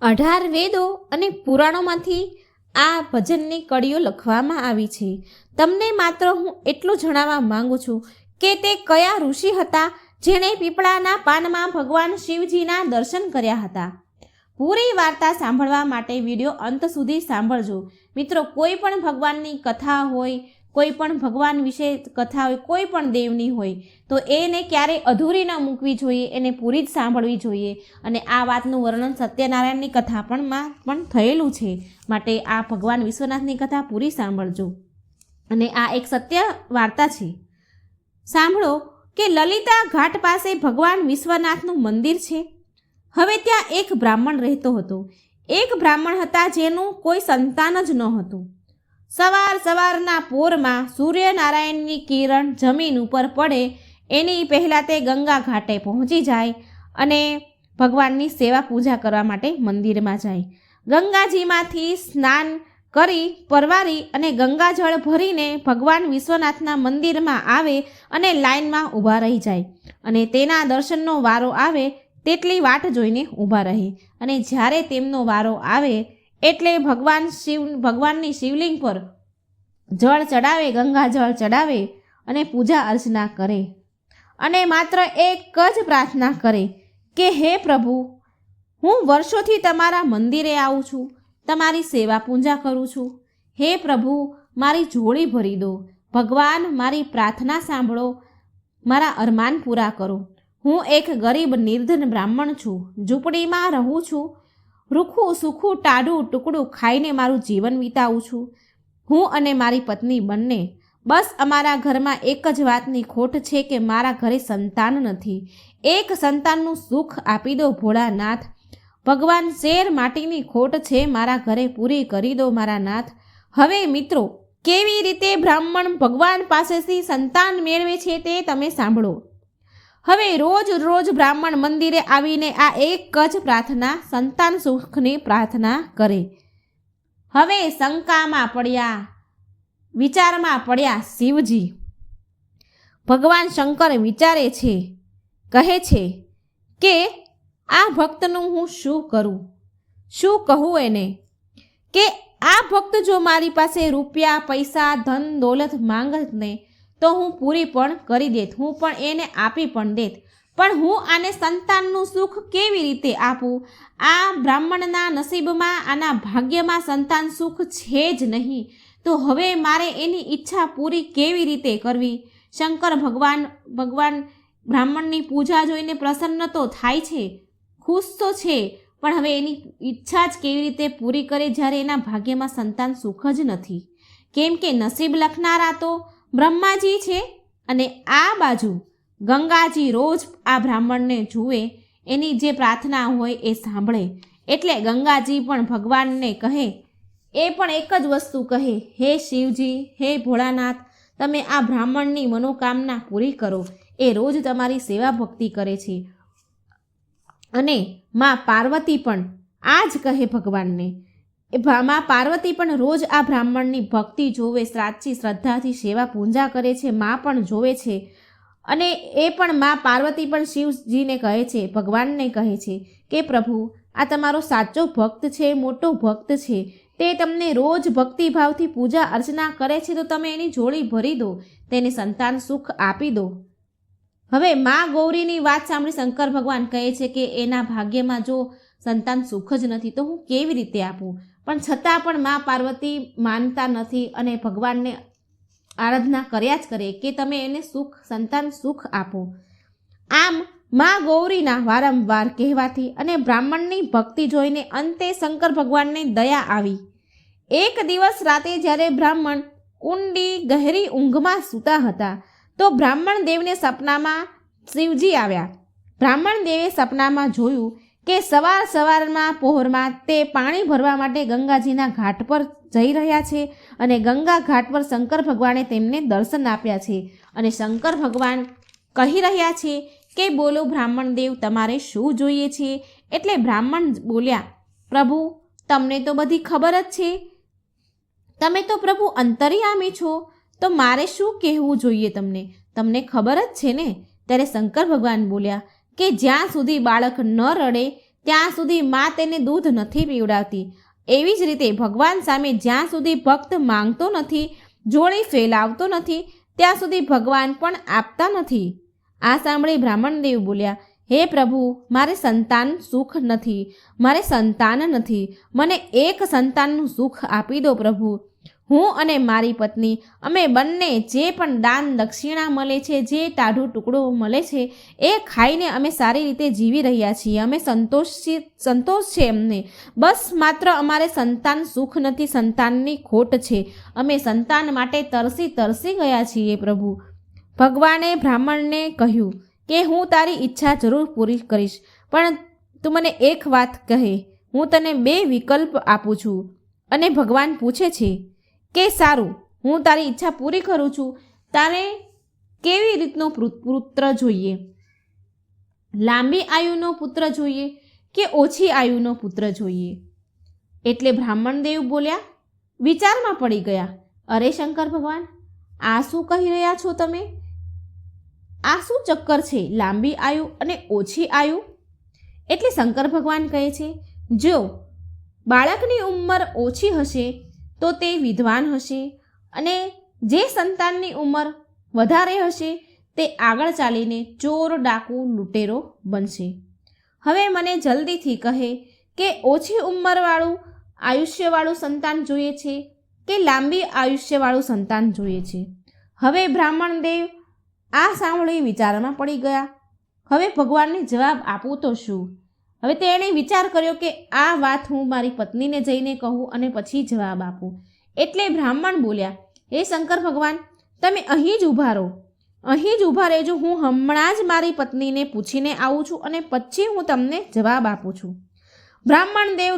18 વેદો અને પુરાણોમાંથી આ ભજનની કડીઓ લખવામાં આવી છે. તમને માત્ર હું એટલું જણાવવા માંગુ છું કે તે કયા ઋષિ હતા જેણે પીપળાના પાનમાં ભગવાન શિવજીના દર્શન કર્યા હતા. પૂરી વાર્તા સાંભળવા માટે વિડીયો અંત સુધી સાંભળજો. મિત્રો, કોઈ પણ ભગવાનની કથા હોય, કોઈ પણ ભગવાન વિશે કથા હોય, કોઈ પણ દેવની હોય તો એને ક્યારેય અધૂરી ન મૂકવી જોઈએ, એને પૂરી જ સાંભળવી જોઈએ. અને આ વાતનું વર્ણન સત્યનારાયણની કથા પણ થયેલું છે. માટે આ ભગવાન વિશ્વનાથની કથા પૂરી સાંભળજો. અને આ એક સત્ય વાર્તા છે. સાંભળો કે લલિતા ઘાટ પાસે ભગવાન વિશ્વનાથનું મંદિર છે. હવે ત્યાં એક બ્રાહ્મણ રહેતો હતો. એક બ્રાહ્મણ હતા જેનું કોઈ સંતાન જ ન હતું. સવારના પોરમાં સૂર્યનારાયણની કિરણ જમીન ઉપર પડે એની પહેલાં તે ગંગા ઘાટે પહોંચી જાય અને ભગવાનની સેવા પૂજા કરવા માટે મંદિરમાં જાય. ગંગાજીમાંથી સ્નાન કરી પરવારી અને ગંગાજળ ભરીને ભગવાન વિશ્વનાથના મંદિરમાં આવે અને લાઇનમાં ઊભા રહી જાય અને તેના દર્શનનો વારો આવે તેટલી વાટ જોઈને ઊભા રહે. અને જ્યારે તેમનો વારો આવે એટલે ભગવાનની શિવલિંગ પર જળ ચડાવે, ગંગાજળ ચડાવે અને પૂજા અર્ચના કરે અને માત્ર એક જ પ્રાર્થના કરે કે હે પ્રભુ, હું વર્ષોથી તમારા મંદિરે આવું છું, તમારી સેવા પૂજા કરું છું. હે પ્રભુ, મારી ઝોળી ભરી દો. ભગવાન, મારી પ્રાર્થના સાંભળો, મારા અરમાન પૂરા કરો. હું એક ગરીબ નિર્ધન બ્રાહ્મણ છું, ઝૂંપડીમાં રહું છું, રૂખું સૂખું ટાઢું ટુકડું ખાઈને મારું જીવન વિતાવું છું. હું અને મારી પત્ની બંને. બસ અમારા ઘરમાં એક જ વાતની ખોટ છે કે મારા ઘરે સંતાન નથી. એક સંતાનનું સુખ આપી દો ભોળાનાથ. ભગવાન, શેર માટીની ખોટ છે, મારા ઘરે પૂરી કરી દો મારા નાથ. હવે મિત્રો, કેવી રીતે બ્રાહ્મણ ભગવાન પાસેથી સંતાન મેળવે છે તે તમે સાંભળો. હવે રોજ બ્રાહ્મણ મંદિરે આવીને આ એક જ પ્રાર્થના, સંતાન સુખની પ્રાર્થના કરે. હવે શંકામાં પડ્યા, વિચારમાં પડ્યા શિવજી. ભગવાન શંકર વિચારે છે, કહે છે કે આ ભક્તનું હું શું કરું, શું કહું એને, કે આ ભક્ત જો મારી પાસે રૂપિયા, પૈસા, ધન દોલત માંગત ને તો હું પૂરી પણ કરી દેત, હું પણ એને આપી પણ દેત. પણ હું આને સંતાનનું સુખ કેવી રીતે આપું? આ બ્રાહ્મણના નસીબમાં, આના ભાગ્યમાં સંતાન સુખ છે જ નહીં. તો હવે મારે એની ઈચ્છા પૂરી કેવી રીતે કરવી? શંકર ભગવાન બ્રાહ્મણની પૂજા જોઈને પ્રસન્ન તો થાય છે, ખુશ તો છે, પણ હવે એની ઈચ્છા જ કેવી રીતે પૂરી કરે જ્યારે એના ભાગ્યમાં સંતાન સુખ જ નથી? કેમ કે નસીબ લખનારા તો બ્રહ્માજી છે અને આ બાજુ ગંગાજી રોજ આ બ્રાહ્મણને જુએ, એની જે પ્રાર્થના હોય એ સાંભળે. એટલે ગંગાજી પણ ભગવાનને કહે, એ પણ એક જ વસ્તુ કહે, હે શિવજી, હે ભોળાનાથ, તમે આ બ્રાહ્મણની મનોકામના પૂરી કરો. એ રોજ તમારી સેવા ભક્તિ કરે છે. અને માં પાર્વતી પણ આ જ કહે ભગવાનને. માં પાર્વતી પણ રોજ આ બ્રાહ્મણની ભક્તિ જોવે, સાચી શ્રદ્ધાથી સેવા પૂજા કરે છે. માં પણ જોવે છે અને એ પણ માં પાર્વતી પણ શિવજીને કહે છે, ભગવાનને કહે છે કે પ્રભુ, આ તમારો સાચો ભક્ત છે, મોટો ભક્ત છે, તે તમને રોજ ભક્તિભાવથી પૂજા અર્ચના કરે છે, તો તમે એની ઝોળી ભરી દો, તેને સંતાન સુખ આપી દો. હવે માં ગૌરીની વાત સાંભળી શંકર ભગવાન કહે છે કે એના ભાગ્યમાં જો સંતાન સુખ જ નથી તો હું કેવી રીતે આપું? પણ છતાં પણ માં પાર્વતી માનતા નથી અને ભગવાનને આરાધના કર્યા જ કરે કે તમે એને સંતાન સુખ આપો. આમ માં ગૌરીના વારંવાર કહેવાથી અને બ્રાહ્મણની ભક્તિ જોઈને અંતે શંકર ભગવાનને દયા આવી. એક દિવસ રાતે જ્યારે બ્રાહ્મણ ઊંડી ગહેરી ઊંઘમાં સૂતા હતા તો બ્રાહ્મણ દેવને સપનામાં શિવજી આવ્યા. બ્રાહ્મણ દેવે સપનામાં જોયું કે સવારમાં પહોરમાં તે પાણી ભરવા માટે ગંગાજીના ઘાટ પર જઈ રહ્યા છે અને ગંગા ઘાટ પર શંકર ભગવાને તેમને દર્શન આપ્યા છે. અને શંકર ભગવાન કહી રહ્યા છે કે બોલો બ્રાહ્મણ દેવ, તમારે શું જોઈએ છે? એટલે બ્રાહ્મણ બોલ્યા, પ્રભુ, તમને તો બધી ખબર જ છે, તમે તો પ્રભુ અંતર્યામી છો, તો મારે શું કહેવું જોઈએ તમને? તમને ખબર જ છે ને? ત્યારે શંકર ભગવાન બોલ્યા કે જ્યાં સુધી બાળક ન રડે ત્યાં સુધી મા તેને દૂધ નથી પીવડાવતી. એવી જ રીતે ભગવાન સામે જ્યાં સુધી ભક્ત માંગતો નથી, જોડી ફેલાવતો નથી, ત્યાં સુધી ભગવાન પણ આપતા નથી. આ સાંભળી બ્રાહ્મણદેવ બોલ્યા, હે પ્રભુ, મારે સંતાન સુખ નથી, મારે સંતાન નથી, મને એક સંતાનનું સુખ આપી દો પ્રભુ. હું અને મારી પત્ની અમે બંને જે પણ દાન દક્ષિણા મળે છે, જે ટાઢું ટુકડો મળે છે, એ ખાઈને અમે સારી રીતે જીવી રહ્યા છીએ. અમે સંતોષ છે અમને. બસ માત્ર અમારે સંતાન સુખ નથી, સંતાનની ખોટ છે. અમે સંતાન માટે તરસી ગયા છીએ પ્રભુ. ભગવાને બ્રાહ્મણને કહ્યું કે હું તારી ઈચ્છા જરૂર પૂરી કરીશ, પણ તું મને એક વાત કહે. હું તને 2 વિકલ્પ આપું છું. અને ભગવાન પૂછે છે કે સારું, હું તારી ઈચ્છા પૂરી કરું છું, તારે કેવી રીતનો પુત્ર જોઈએ? લાંબી આયુનો પુત્ર જોઈએ કે ઓછી આયુનો પુત્ર જોઈએ? એટલે બ્રાહ્મણદેવ બોલ્યા, વિચારમાં પડી ગયા, અરે શંકર ભગવાન, આ શું કહી રહ્યા છો તમે? આ શું ચક્કર છે, લાંબી આયુ અને ઓછી આયુ? એટલે શંકર ભગવાન કહે છે, જો બાળકની ઉંમર ઓછી હશે તો તે વિદ્વાન હશે, અને જે સંતાનની ઉંમર વધારે હશે તે આગળ ચાલીને ચોર, ડાકુ, લૂંટેરો બનશે. હવે મને જલ્દીથી કહે કે ઓછી ઉંમરવાળું આયુષ્યવાળું સંતાન જોઈએ છે કે લાંબી આયુષ્યવાળું સંતાન જોઈએ છે? હવે બ્રાહ્મણદેવ આ સાંભળી વિચારમાં પડી ગયા. હવે ભગવાનને જવાબ આપું તો શું? હવે તેણે વિચાર કર્યો કે આ વાત હું મારી પત્નીને જઈને કહું અને પછી જવાબ આપું. એટલે બ્રાહ્મણ બોલ્યા, હે શંકર ભગવાન, તમે અહીં જ ઊભા રહો, અહીં જ ઊભા રહેજો. હું હમણાં જ મારી પત્નીને પૂછીને આવું છું અને પછી હું તમને જવાબ આપું છું. બ્રાહ્મણદેવ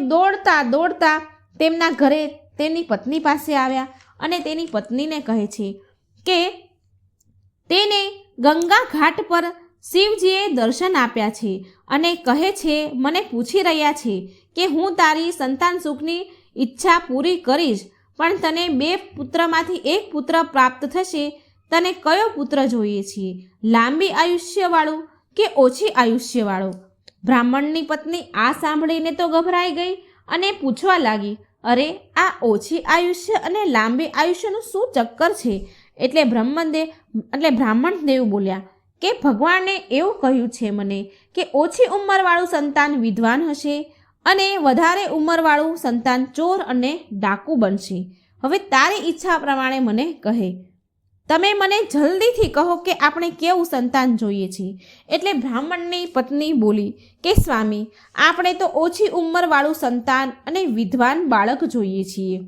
દોડતા તેમના ઘરે તેની પત્ની પાસે આવ્યા અને તેની પત્નીને કહે છે કે તેને ગંગા ઘાટ પર શિવજીએ દર્શન આપ્યા છે અને કહે છે, મને પૂછી રહ્યા છે કે હું તારી સંતાન સુખની ઈચ્છા પૂરી કરીશ, પણ તને 2 પુત્રમાંથી 1 પુત્ર પ્રાપ્ત થશે. તને કયો પુત્ર જોઈએ છે, લાંબી આયુષ્યવાળું કે ઓછી આયુષ્યવાળો? બ્રાહ્મણની પત્ની આ સાંભળીને તો ગભરાઈ ગઈ અને પૂછવા લાગી, અરે આ ઓછી આયુષ્ય અને લાંબી આયુષ્યનું શું ચક્કર છે? એટલે બ્રાહ્મણદેવ બોલ્યા કે ભગવાને એવું કહ્યું છે મને કે ઓછી ઉંમરવાળું સંતાન વિદ્વાન હશે અને વધારે ઉંમરવાળું સંતાન ચોર અને ડાકુ બનશે. હવે તારી ઈચ્છા પ્રમાણે મને કહે. તમે મને જલ્દીથી કહો કે આપણે કેવું સંતાન જોઈએ છે? એટલે બ્રાહ્મણની પત્ની બોલી કે સ્વામી, આપણે તો ઓછી ઉંમરવાળું સંતાન અને વિદ્વાન બાળક જોઈએ છીએ.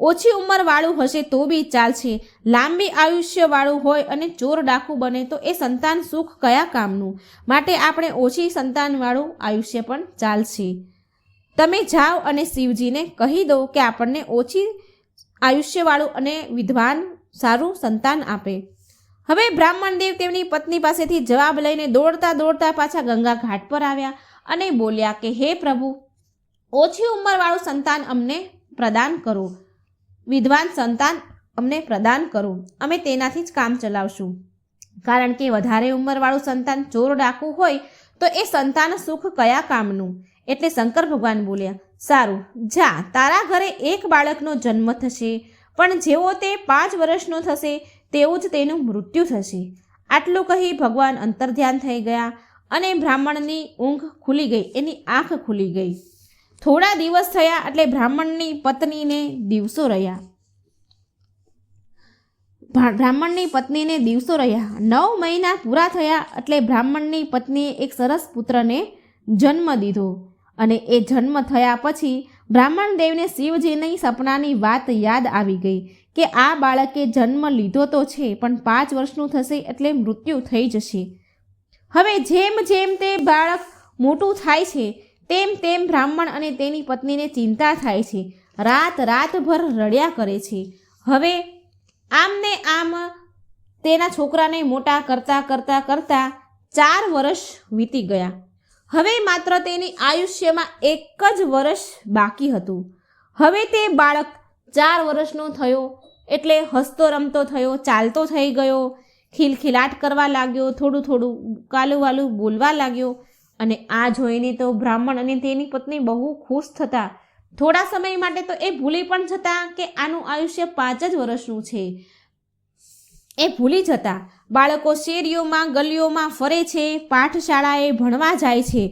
ઓછી ઉંમરવાળું હશે તો બી ચાલશે, લાંબી આયુષ્યવાળું હોય અને ચોર ડાકુ બને તો એ સંતાન સુખ કયા કામનું? માટે આપણે ઓછી સંતાનવાળું આયુષ્ય પણ ચાલશે. તમે જાઓ અને શિવજીને કહી દો કે આપણને ઓછી આયુષ્યવાળું અને વિદ્વાન સારું સંતાન આપે. હવે બ્રાહ્મણદેવ તેમની પત્ની પાસેથી જવાબ લઈને દોડતા પાછા ગંગા ઘાટ પર આવ્યા અને બોલ્યા કે હે પ્રભુ, ઓછી ઉંમરવાળું સંતાન અમને પ્રદાન કરો, વિદ્વાન સંતાન અમને પ્રદાન કરો, અમે તેનાથી જ કામ ચલાવશું. કારણ કે વધારે ઉંમરવાળું સંતાન ચોર ડાકુ હોય તો એ સંતાન સુખ કયા કામનું? એટલે શંકર ભગવાન બોલ્યા, સારું, જા, તારા ઘરે 1 બાળકનો જન્મ થશે, પણ જેવો તે 5 વર્ષનો થશે તેવું જ તેનું મૃત્યુ થશે. આટલું કહી ભગવાન અંતર્ધ્યાન થઈ ગયા અને બ્રાહ્મણની ઊંઘ ખુલી ગઈ, એની આંખ ખુલી ગઈ. થોડા દિવસ થયા એટલે બ્રાહ્મણની પત્નીને દિવસો રહ્યા. 9 મહિના પૂરા થયા એટલે બ્રાહ્મણની પત્નીએ એક સરસ પુત્રને જન્મ દીધો. અને એ જન્મ થયા પછી બ્રાહ્મણદેવને શિવજીની સપનાની વાત યાદ આવી ગઈ કે આ બાળકે જન્મ લીધો તો છે, પણ 5 વર્ષનું થશે એટલે મૃત્યુ થઈ જશે. હવે જેમ તે બાળક મોટું થાય છે તેમ બ્રાહ્મણ અને તેની પત્નીને ચિંતા થાય છે. રાતભર રડ્યા કરે છે. હવે આમને આમ તેના છોકરાને મોટા કરતા 4 વર્ષ વીતી ગયા. હવે માત્ર તેની આયુષ્યમાં 1 જ વર્ષ બાકી હતું. હવે તે બાળક 4 વર્ષનો થયો એટલે હસતો રમતો થયો, ચાલતો થઈ ગયો, ખિલખિલાટ કરવા લાગ્યો, થોડું કાલું વાલું બોલવા લાગ્યો અને આ જોઈને તો બ્રાહ્મણ અને તેની પત્ની બહુ ખુશ થતા. થોડા સમય માટે તો એ ભૂલી પણ જતા કે આનું આયુષ્ય 5 જ વર્ષનું છે. એ ભૂલી જતા. બાળકો શેરીઓમાં ગલીઓમાં ફરે છે, પાઠશાળાએ ભણવા જાય છે.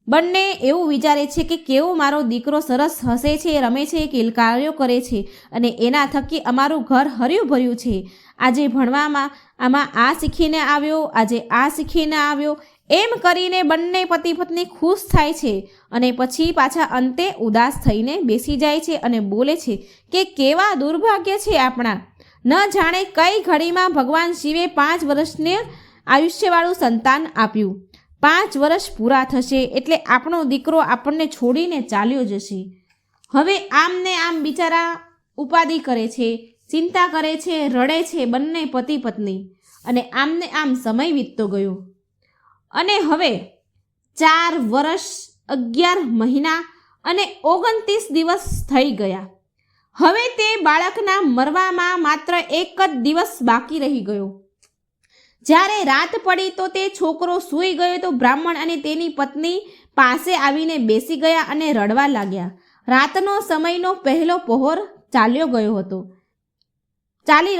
બંને એવું વિચારે છે કે કેવો મારો દીકરો સરસ હસે છે, રમે છે, કિલકાર્યો કરે છે અને એના થકી અમારું ઘર હર્યું ભર્યું છે. આજે ભણવામાં આમાં આ શીખીને આવ્યો, આજે આ શીખીને આવ્યો, એમ કરીને બંને પતિ પત્ની ખુશ થાય છે અને પછી પાછા અંતે ઉદાસ થઈને બેસી જાય છે અને બોલે છે કે કેવા દુર્ભાગ્ય છે આપણા. ન જાણે કઈ ઘડીમાં ભગવાન શિવે 5 વર્ષને આયુષ્યવાળું સંતાન આપ્યું. 5 વર્ષ પૂરા થશે એટલે આપણો દીકરો આપણને છોડીને ચાલ્યો જશે. હવે આમ ને આમ બિચારા ઉપાધિ કરે છે, ચિંતા કરે છે, રડે છે બંને પતિ પત્ની. અને આમને આમ સમય વીતતો ગયો અને હવે 4 વર્ષ 11 મહિના અને 29 દિવસ થઈ ગયા. હવે તે બાળકના મરવામાં માત્ર 1 જ દિવસ બાકી રહી ગયો. જ્યારે રાત પડી તો તે છોકરો સૂઈ ગયો તો બ્રાહ્મણ અને તેની પત્ની પાસે આવીને બેસી ગયા અને રડવા લાગ્યા. રાતનો સમયનો પહેલો પહોર ચાલી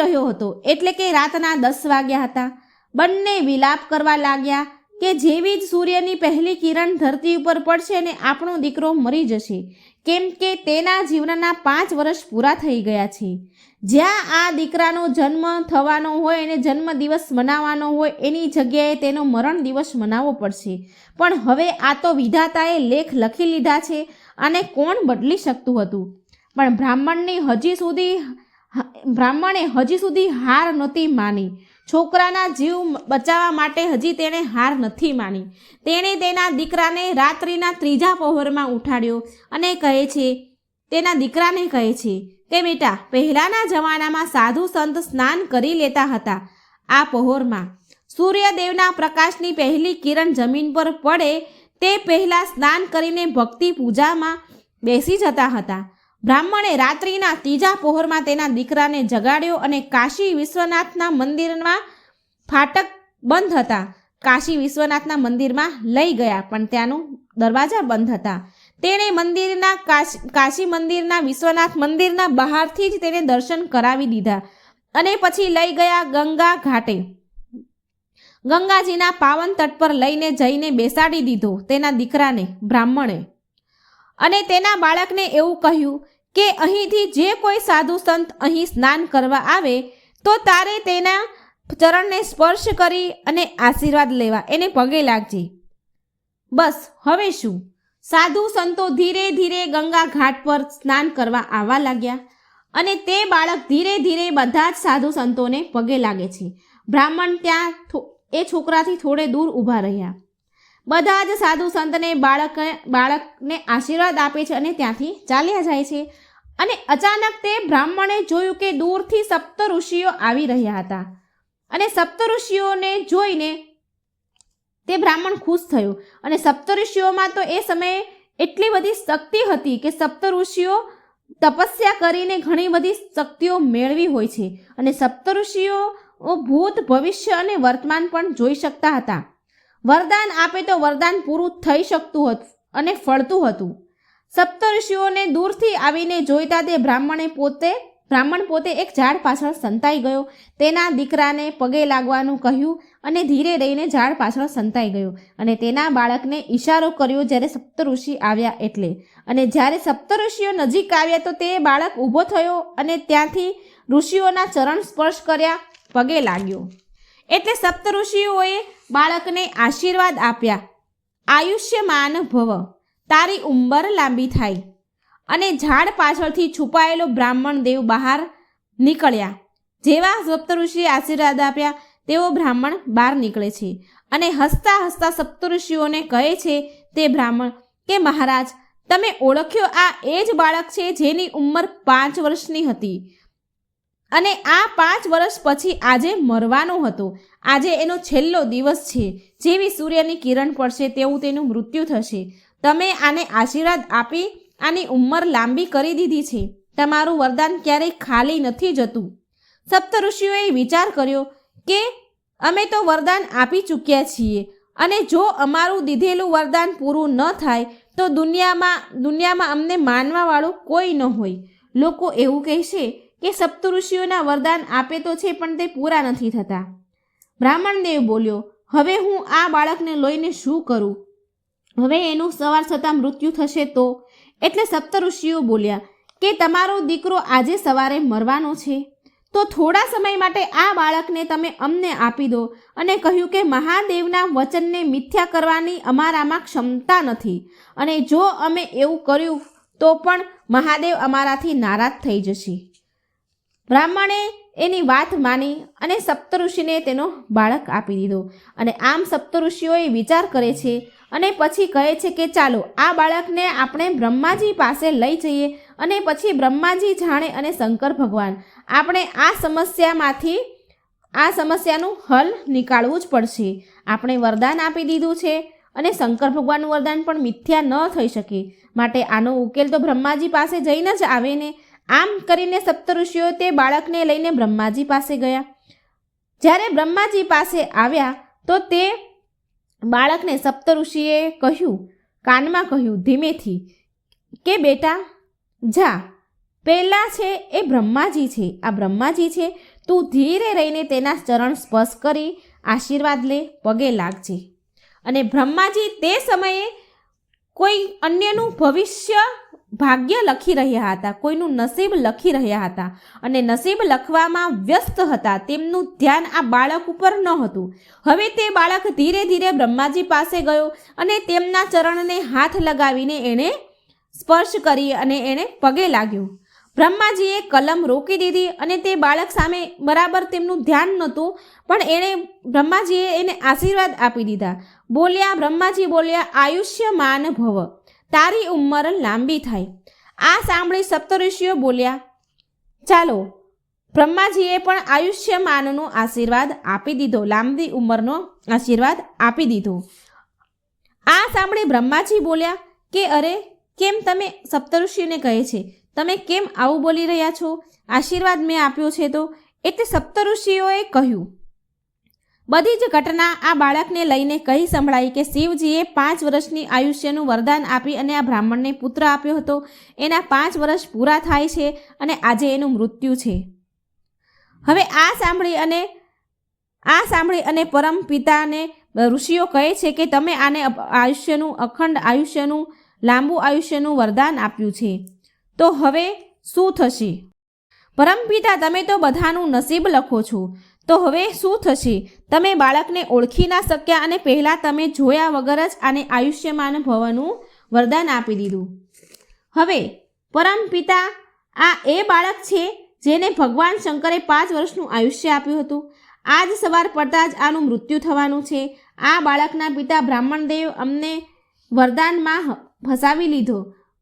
રહ્યો હતો એટલે કે રાતના 10 વાગ્યા હતા. બંને વિલાપ કરવા લાગ્યા કે જેવી જ સૂર્યની પહેલી કિરણ ધરતી ઉપર પડશે ને આપણો દીકરો મરી જશે, કેમ કે તેના જીવનના 5 વર્ષ પૂરા થઈ ગયા છે. જ્યાં આ દીકરાનો જન્મ થવાનો હોય અને જન્મદિવસ મનાવવાનો હોય એની જગ્યાએ તેનો મરણ દિવસ મનાવવો પડશે. પણ હવે આ તો વિધાતાએ લેખ લખી લીધા છે અને કોણ બદલી શકતું હતું. પણ બ્રાહ્મણે હજી સુધી હાર નહોતી માની. છોકરાના જીવ બચાવવા માટે હજી તેણે હાર નથી માની. તેણે તેના દીકરાને રાત્રિના 3જા પહોરમાં ઉઠાડ્યો અને તેના દીકરાને કહે છે કે બેટા, પહેલાંના જમાનામાં સાધુ સંત સ્નાન કરી લેતા હતા. આ પહોરમાં સૂર્યદેવના પ્રકાશની પહેલી કિરણ જમીન પર પડે તે પહેલાં સ્નાન કરીને ભક્તિ પૂજામાં બેસી જતા હતા. બ્રાહ્મણે રાત્રિના 3જા પહોરમાં તેના દીકરાને જગાડ્યો અને કાશી વિશ્વનાથના મંદિરમાં ફાટક બંધ હતા. કાશી વિશ્વનાથના મંદિરમાં લઈ ગયા પણ ત્યાંનું દરવાજા બંધ હતા. તેણે કાશી મંદિરના વિશ્વનાથ મંદિરના બહારથી જ તેને દર્શન કરાવી દીધા અને પછી લઈ ગયા ગંગા ઘાટે. ગંગાજીના પાવન તટ પર લઈને જઈને બેસાડી દીધો તેના દીકરાને બ્રાહ્મણે. અને તેના બાળકને એવું કહ્યું કે અહીંથી જે કોઈ સાધુ સંત અહીં સ્નાન કરવા આવે તો તારે તેના ચરણને સ્પર્શ કરી અને આશીર્વાદ લેવા, એને પગે લાગજે. બસ હવે શું? સાધુ સંતો ધીરે ધીરે ગંગા ઘાટ પર સ્નાન કરવા આવવા લાગ્યા અને તે બાળક ધીરે ધીરે બધા જ સાધુ સંતોને પગે લાગે છે. બ્રાહ્મણ ત્યાં એ છોકરાથી થોડે દૂર ઊભા રહ્યા. બધા જ સાધુ સંતને બાળકને આશીર્વાદ આપે છે અને ત્યાંથી ચાલ્યા જાય છે. અને અચાનક તે બ્રાહ્મણે જોયું કે દૂરથી સપ્તઋષિઓ આવી રહ્યા હતા અને સપ્તઋષિઓને જોઈને તે બ્રાહ્મણ ખુશ થયો. અને સપ્તઋષિઓમાં તો એ સમયે એટલી બધી શક્તિ હતી કે સપ્તઋષિઓ તપસ્યા કરીને ઘણી બધી શક્તિઓ મેળવી હોય છે અને સપ્તઋષિઓ ભૂત, ભવિષ્ય અને વર્તમાન પણ જોઈ શકતા હતા. વરદાન આપે તો વરદાન પૂરું થઈ શકતું હતું અને ફળતું હતું. સપ્તઋષિઓને દૂરથી આવીને જોઈતા તે બ્રાહ્મણ પોતે એક ઝાડ પાછળ સંતાઈ ગયો. તેના દીકરાને પગે લાગવાનું કહ્યું અને ધીરે રહીને ઝાડ પાછળ સંતાઈ ગયો અને તેના બાળકને ઈશારો કર્યો જ્યારે સપ્તઋષિ આવ્યા એટલે. અને જ્યારે સપ્તઋષિઓ નજીક આવ્યા તો તે બાળક ઊભો થયો અને ત્યાંથી ઋષિઓના ચરણ સ્પર્શ કર્યા, પગે લાગ્યો. એટલે સપ્તઋષિઓએ બાળકને આશીર્વાદ આપ્યા, આયુષ્યમાન ભવ, તારી ઉંમર લાંબી થાય. અને ઝાડ પાછળથી છુપાયેલો બ્રાહ્મણ દેવ બહાર નીકળ્યા. જેવા સપ્તઋષિએ આશીર્વાદ આપ્યા તેવો બ્રાહ્મણ બહાર નીકળે છે અને હસતા હસતા સપ્તઋષિઓને કહે છે તે બ્રાહ્મણ કે મહારાજ, તમે ઓળખ્યો આ એ જ બાળક છે જેની ઉંમર 5 વર્ષની હતી અને આ 5 વર્ષ પછી આજે મરવાનો હતો. આજે એનો છેલ્લો દિવસ છે. જેવી સૂર્યની કિરણ પડશે તેવું તેનું મૃત્યુ થશે. તમે આને આશીર્વાદ આપી આની ઉંમર લાંબી કરી દીધી છે. તમારું વરદાન ક્યારેય ખાલી નથી જતું. સપ્તઋષિઓએ વિચાર કર્યો કે અમે તો વરદાન આપી ચૂક્યા છીએ, અને જો અમારું દીધેલું વરદાન પૂરું ન થાય તો દુનિયામાં અમને માનવાવાળું કોઈ ન હોય. લોકો એવું કહેશે કે સપ્તઋષિઓના વરદાન આપે તો છે પણ તે પૂરા નથી થતા. બ્રાહ્મણદેવ બોલ્યો, હવે હું આ બાળકને લઈને શું કરું? હવે એનું સવાર થતાં મૃત્યુ થશે તો? એટલે સપ્તઋષિઓ બોલ્યા કે તમારો દીકરો આજે સવારે મરવાનો છે, તો થોડા સમય માટે આ બાળકને તમે અમને આપી દો. અને કહ્યું કે મહાદેવના વચનને મિથ્યા કરવાની અમારામાં ક્ષમતા નથી, અને જો અમે એવું કર્યું તો પણ મહાદેવ અમારાથી નારાજ થઈ જશે. બ્રાહ્મણે એની વાત માની અને સપ્તઋષિને તેનો બાળક આપી દીધો. અને આમ સપ્તઋષિઓએ વિચાર કરે છે અને પછી કહે છે કે ચાલો આ બાળકને આપણે બ્રહ્માજી પાસે લઈ જઈએ, અને પછી બ્રહ્માજી જાણે અને શંકર ભગવાન આપણે આ સમસ્યાનું હલ નીકાળવું જ પડશે. આપણે વરદાન આપી દીધું છે અને શંકર ભગવાનનું વરદાન પણ મિથ્યા ન થઈ શકે, માટે આનો ઉકેલ તો બ્રહ્માજી પાસે જઈને જ આવે ને. આમ કરીને સપ્તઋષિઓ તે બાળકને લઈને બ્રહ્માજી પાસે ગયા. જ્યારે બ્રહ્માજી પાસે આવ્યા તો તે બાળકને સપ્તઋષિએ કાનમાં કહ્યું ધીમેથી કે બેટા જા, પહેલાં છે એ બ્રહ્માજી છે, આ બ્રહ્માજી છે, તું ધીરે રહીને તેના ચરણ સ્પર્શ કરી આશીર્વાદ લે, પગે લાગજે. અને બ્રહ્માજી તે સમયે કોઈ અન્યનું ભવિષ્ય ભાગ્ય લખી રહ્યા હતા, કોઈનું નસીબ લખી રહ્યા હતા, અને નસીબ લખવામાં વ્યસ્ત હતા. તેમનું ધ્યાન આ બાળક ઉપર ન હતું. હવે તે બાળક ધીરે ધીરે બ્રહ્માજી પાસે ગયો અને તેમના ચરણને હાથ લગાવીને એણે સ્પર્શ કરી અને એણે પગે લાગ્યો. બ્રહ્માજીએ કલમ રોકી દીધી અને તે બાળક સામે બરાબર તેમનું ધ્યાન નહોતું, પણ બ્રહ્માજીએ એને આશીર્વાદ આપી દીધા. બ્રહ્માજી બોલ્યા, આયુષ્યમાન ભવ, તારી ઉંમર લાંબી થાય. આ સાંભળી સપ્તઋષિઓ બોલ્યા, ચાલો. બ્રહ્માજીએ પણ આયુષ્યમાનનો આશીર્વાદ આપી દીધો, લાંબી ઉંમરનો આશીર્વાદ આપી દીધો. આ સાંભળી બ્રહ્માજી બોલ્યા કે અરે, કેમ તમે સપ્તઋષિઓને કહે છે, તમે કેમ આવું બોલી રહ્યા છો? આશીર્વાદ મેં આપ્યો છે તો? એટલે સપ્તઋષિઓએ કહ્યું, બધી જ ઘટના આ બાળકને લઈને કહી સંભળાઈ કે શિવજીએ 5 વર્ષની આયુષ્યનું વરદાન આપી અને આ બ્રાહ્મણને પુત્ર આપ્યો હતો. એના 5 વર્ષ પૂરા થાય છે અને આજે એનું મૃત્યુ છે. હવે આ સાંભળી અને પરમ પિતાને ઋષિઓ કહે છે કે તમે આને અખંડ આયુષ્યનું, લાંબુ આયુષ્યનું વરદાન આપ્યું છે, તો હવે શું થશે? પરમપિતા, તમે તો બધાનું નસીબ લખો છો, તો હવે શું થશે? તમે બાળકને ઓળખી ના શક્યા અને પહેલાં તમે જોયા વગર જ આને આયુષ્યમાન ભવનું વરદાન આપી દીધું. હવે પરમપિતા, આ એ બાળક છે જેને ભગવાન શંકરે 5 વર્ષનું આયુષ્ય આપ્યું હતું. આજ સવાર પડતા જ આનું મૃત્યુ થવાનું છે. આ બાળકના પિતા બ્રાહ્મણદેવ અમને વરદાનમાં ફસાવી લીધો.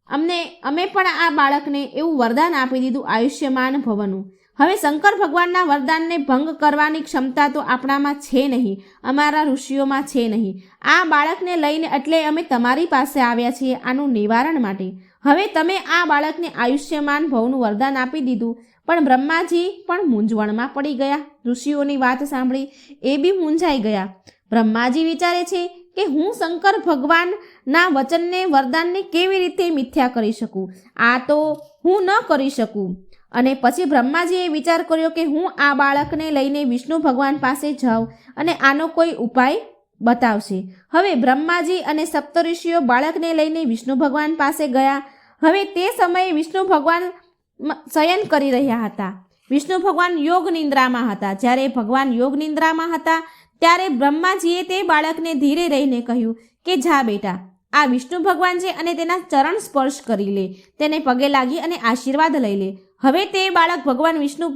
અમે પણ આ બાળકને એવું વરદાન આપી દીધું આયુષ્યમાન ભવનું. હવે શંકર ભગવાનના વરદાનને ભંગ કરવાની ક્ષમતા તો આપણામાં છે નહીં, અમારા ઋષિઓમાં છે નહીં. આ બાળકને લઈને એટલે અમે તમારી પાસે આવ્યા છીએ આનું નિવારણ માટે. હવે તમે આ બાળકને આયુષ્યમાન ભવનું વરદાન આપી દીધું, પણ બ્રહ્માજી પણ મૂંઝવણમાં પડી ગયા. ઋષિઓની વાત સાંભળી એ બી મૂંઝાઈ ગયા. બ્રહ્માજી વિચારે છે કે હું શંકર ભગવાનના વચનને, વરદાનને કેવી રીતે મિથ્યા કરી શકું? આ તો હું ન કરી શકું. અને પછી બ્રહ્માજીએ વિચાર કર્યો કે હું આ બાળકને લઈને વિષ્ણુ ભગવાન પાસે જાઉં અને આનો કોઈ ઉપાય બતાવશે. હવે બ્રહ્માજી અને સપ્તઋષિઓ બાળકને લઈને વિષ્ણુ ભગવાન પાસે ગયા. હવે તે સમયે વિષ્ણુ ભગવાન શયન કરી રહ્યા હતા. વિષ્ણુ ભગવાન યોગ નિંદ્રામાં હતા. જ્યારે ભગવાન યોગ નિંદ્રામાં હતા ત્યારે બ્રહ્માજીએ તે બાળકને ધીરે રહીને કહ્યું કે જા બેટા, આ વિષ્ણુ ભગવાન છે અને તેના ચરણ સ્પર્શ કરી લે, તેને પગે લાગી અને આશીર્વાદ લઈ લે. હવે તે બાળક ભગવાન વિષ્ણુ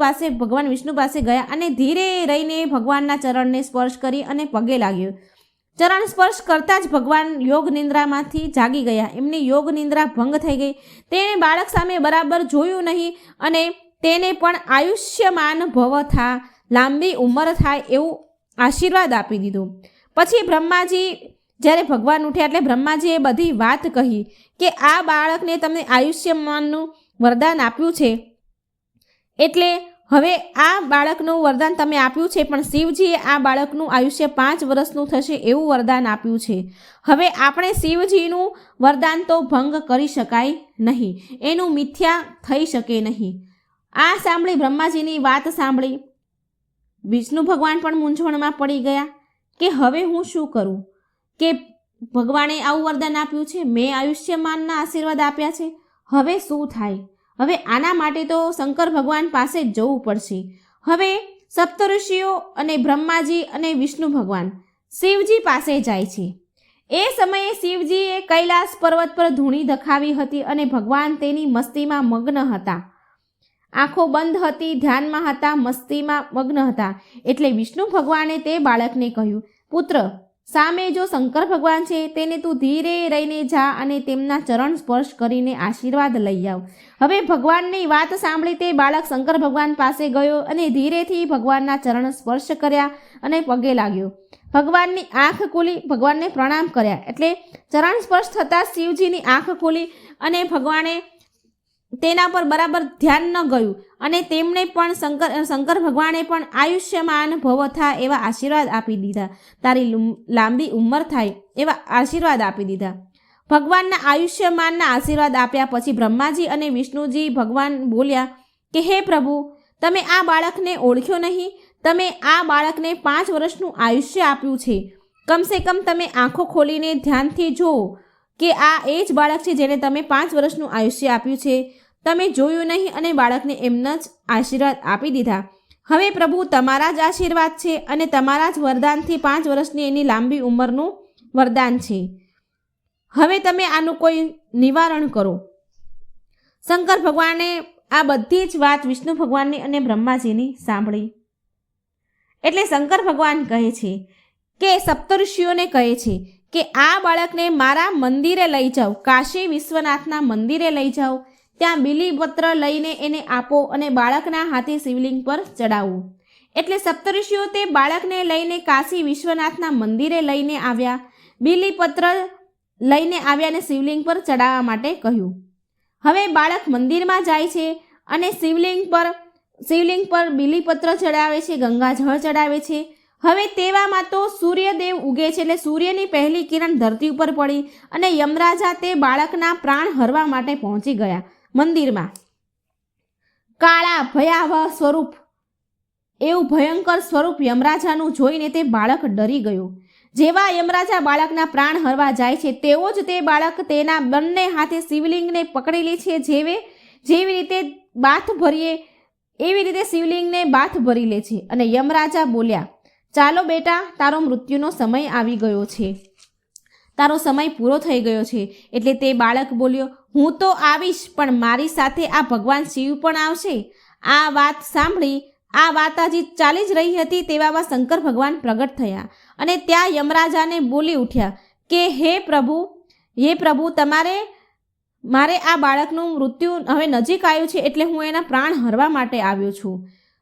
પાસે ગયા અને ધીરે રહીને ભગવાનના ચરણને સ્પર્શ કરી અને પગે લાગ્યો. ચરણ સ્પર્શ કરતાં જ ભગવાન યોગ નિંદ્રામાંથી જાગી ગયા. એમની યોગ નિંદ્રા ભંગ થઈ ગઈ. તેણે બાળક સામે બરાબર જોયું નહીં અને તેને પણ આયુષ્યમાન ભવ થા, લાંબી ઉંમર થાય એવું આશીર્વાદ આપી દીધો. પછી બ્રહ્માજી જ્યારે ભગવાન ઉઠ્યા એટલે બ્રહ્માજીએ બધી વાત કહી કે આ બાળકને તમને આયુષ્યમાનનું વરદાન આપ્યું છે, એટલે હવે આ બાળકનું વરદાન તમે આપ્યું છે, પણ શિવજીએ આ બાળકનું આયુષ્ય 5 વર્ષનું થશે એવું વરદાન આપ્યું છે. હવે આપણે શિવજીનું વરદાન તો ભંગ કરી શકાય નહીં, એનું મિથ્યા થઈ શકે નહીં. આ સાંભળી બ્રહ્માજીની વાત સાંભળી વિષ્ણુ ભગવાન પણ મૂંઝવણમાં પડી ગયા કે હવે હું શું કરું, કે ભગવાને આવું વરદાન આપ્યું છે, મેં આયુષ્યમાનના આશીર્વાદ આપ્યા છે, હવે શું થાય? હવે આના માટે તો શંકર ભગવાન પાસે જ જવું પડશે. હવે સપ્તઋષિઓ અને બ્રહ્માજી અને વિષ્ણુ ભગવાન શિવજી પાસે જાય છે. એ સમયે શિવજીએ કૈલાસ પર્વત પર ધૂણી દખાવી હતી અને ભગવાન તેની મસ્તીમાં મગ્ન હતા. આંખો બંધ હતી, ધ્યાનમાં હતા, મસ્તીમાં મગ્ન હતા. એટલે વિષ્ણુ ભગવાને તે બાળકને કહ્યું, પુત્ર, સામે જો શંકર ભગવાન છે તેને તું ધીરે રહીને જા અને તેમના ચરણ સ્પર્શ કરીને આશીર્વાદ લઈ આવ. હવે ભગવાનની વાત સાંભળી તે બાળક શંકર ભગવાન પાસે ગયો અને ધીરેથી ભગવાનના ચરણ સ્પર્શ કર્યા અને પગે લાગ્યો. ભગવાનની આંખ ખુલી, ભગવાનને પ્રણામ કર્યા. એટલે ચરણ સ્પર્શ થતાં શિવજીની આંખ ખુલી અને ભગવાને તેના પર બરાબર ધ્યાન ન ગયું અને તેમણે પણ શંકર ભગવાને પણ આયુષ્યમાન ભવ થાય એવા આશીર્વાદ આપી દીધા, તારી લાંબી ઉંમર થાય એવા આશીર્વાદ આપી દીધા. ભગવાનના આયુષ્યમાનના આશીર્વાદ આપ્યા પછી બ્રહ્માજી અને વિષ્ણુજી ભગવાન બોલ્યા કે હે પ્રભુ, તમે આ બાળકને ઓળખ્યો નહીં, તમે આ બાળકને 5 વર્ષનું આયુષ્ય આપ્યું છે. કમસે કમ તમે આંખો ખોલીને ધ્યાનથી જુઓ કે આ એ જ બાળક છે જેને તમે 5 વર્ષનું આયુષ્ય આપ્યું છે. તમે જોયું નહીં અને બાળકને એમના જ આશીર્વાદ આપી દીધા. હવે પ્રભુ તમારા જ આશીર્વાદ છે અને તમારા જ વરદાનથી 5 વર્ષની એની લાંબી ઉંમરનું વરદાન છે. હવે તમે આનું કોઈ નિવારણ કરો. શંકર ભગવાને આ બધી જ વાત વિષ્ણુ ભગવાનની અને બ્રહ્માજીની સાંભળી. એટલે શંકર ભગવાન કહે છે કે સપ્તઋષિઓને કહે છે કે આ બાળકને મારા મંદિરે લઈ જાઓ, કાશી વિશ્વનાથના મંદિરે લઈ જાઓ, ત્યાં બીલીપત્ર લઈને એને આપો અને બાળકના હાથે શિવલિંગ પર ચડાવો. એટલે સપ્તઋષિઓ તે બાળકને લઈને કાશી વિશ્વનાથના મંદિરે લઈને આવ્યા, બીલીપત્ર લઈને આવ્યા અને શિવલિંગ પર ચડાવવા માટે કહ્યું. હવે બાળક મંદિરમાં જાય છે અને શિવલિંગ પર બીલીપત્ર ચડાવે છે, ગંગાજળ ચડાવે છે. હવે તેવામાં તો સૂર્યદેવ ઉગે છે, એટલે સૂર્યની પહેલી કિરણ ધરતી ઉપર પડી અને યમરાજા તે બાળકના પ્રાણ હરવા માટે પહોંચી ગયા મંદિરમાં. કાળા ભયાવહ સ્વરૂપ, એવું ભયંકર સ્વરૂપ યમરાજાનું જોઈને તે બાળક ડરી ગયો. જેવા યમરાજા બાળકના પ્રાણ હરવા જાય છે તેવો જ તે બાળક તેના બંને હાથે શિવલિંગને પકડી લે છે. જેવી રીતે બાથ ભરીએ એવી રીતે શિવલિંગને બાથ ભરી લે છે. અને યમરાજા બોલ્યા, ચાલો બેટા, તારો મૃત્યુનો સમય આવી ગયો છે, તારો સમય પૂરો થઈ ગયો છે. એટલે તે બાળક બોલ્યો, હું તો આવીશ, પણ મારી સાથે આ ભગવાન શિવ પણ આવશે. આ વાત સાંભળી, આ વાત હજી ચાલી જ રહી હતી તેવામાં શંકર ભગવાન પ્રગટ થયા અને ત્યાં યમરાજાને બોલી ઉઠ્યા કે હે પ્રભુ, મારે આ બાળકનું મૃત્યુ હવે નજીક આવ્યું છે, એટલે હું એના પ્રાણ હરવા માટે આવ્યો છું.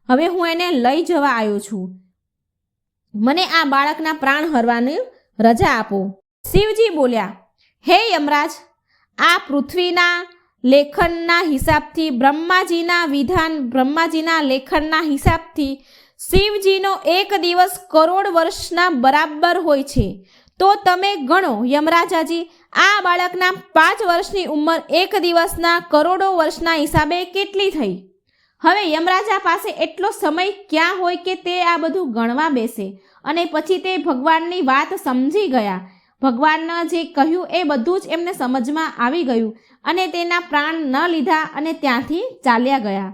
હવે હું એને લઈ જવા આવ્યો છું. મને આ બાળકના પ્રાણ હરવાની રજા આપો. શિવજી બોલ્યા, હે યમરાજ, આ પૃથ્વીના લેખનના હિસાબથી, બ્રહ્માજીના લેખનના હિસાબથી શિવજીનો 1 દિવસ કરોડ વર્ષના બરાબર હોય છે. તો તમે ગણો યમરાજાજી, આ બાળકના 5 વર્ષની ઉંમર 1 દિવસના કરોડો વર્ષના હિસાબે કેટલી થઈ? હવે યમરાજા પાસે એટલો સમય ક્યાં હોય કે તે આ બધું ગણવા બેસે? અને પછી તે ભગવાનની વાત સમજી ગયા. ભગવાનને જે કહ્યું એ બધું જ એમને સમજમાં આવી ગયું અને તેના પ્રાણ ન લીધા અને ત્યાંથી ચાલ્યા ગયા.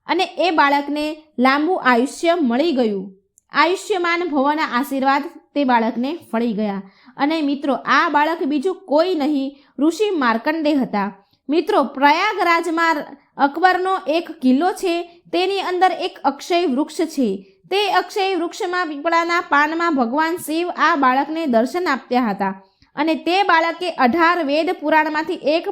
અને એ બાળકને લાંબુ આયુષ્ય મળી ગયું. આયુષ્યમાન ભવના આશીર્વાદ તે બાળકને ફળી ગયા. અને મિત્રો, આ બાળક બીજું કોઈ નહીં, ઋષિ માર્કંડે હતા. મિત્રો, પ્રયાગરાજમાં અકબરનો એક કિલ્લો છે, તેની અંદર એક અક્ષય વૃક્ષ છે. તે અક્ષય વૃક્ષમાં પીપળાના પાનમાં ભગવાન શિવ આ બાળકને દર્શન આપ્યા હતા. અને તે બાળકે 18 વેદ પુરાણમાંથી એક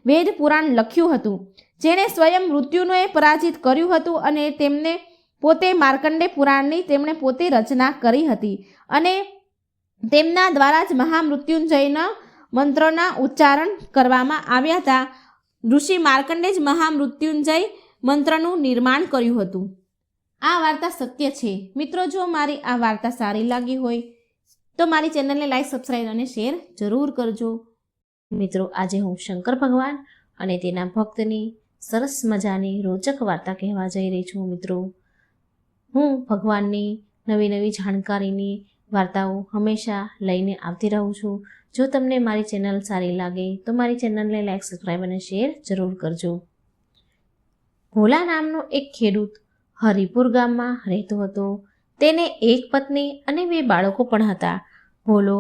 વેદ પુરાણ લખ્યું હતું, જેણે સ્વયં મૃત્યુને પરાજિત કર્યું હતું. અને તેમને પોતે માર્કંડે પુરાણની તેમણે પોતે રચના કરી હતી અને તેમના દ્વારા જ મહામૃત્યુંજયના મંત્રોના ઉચ્ચારણ કરવામાં આવ્યા હતા. ઋષિ માર્કંડે જ મહામૃત્યુંજય મંત્રનું નિર્માણ કર્યું હતું. આ વાર્તા સત્ય છે. મિત્રો, જો મારી આ વાર્તા સારી લાગી હોય તો મારી ચેનલને લાઈક, સબસ્ક્રાઈબ અને શેર જરૂર કરજો. મિત્રો, આજે હું શંકર ભગવાન અને તેના ભક્તની સરસ મજાની રોચક વાર્તા કહેવા જઈ રહી છું. મિત્રો, હું ભગવાનની નવી નવી જાણકારીની વાર્તાઓ હંમેશા લઈને આવતી રહું છું. જો તમને મારી ચેનલ સારી લાગે તો મારી ચેનલને લાઈક, સબસ્ક્રાઈબ અને શેર જરૂર કરજો. ભોલા નામનો એક ખેડૂત હરિપુર ગામમાં રહેતો હતો. તેને એક પત્ની અને 2 બાળકો પણ હતા. ભોલો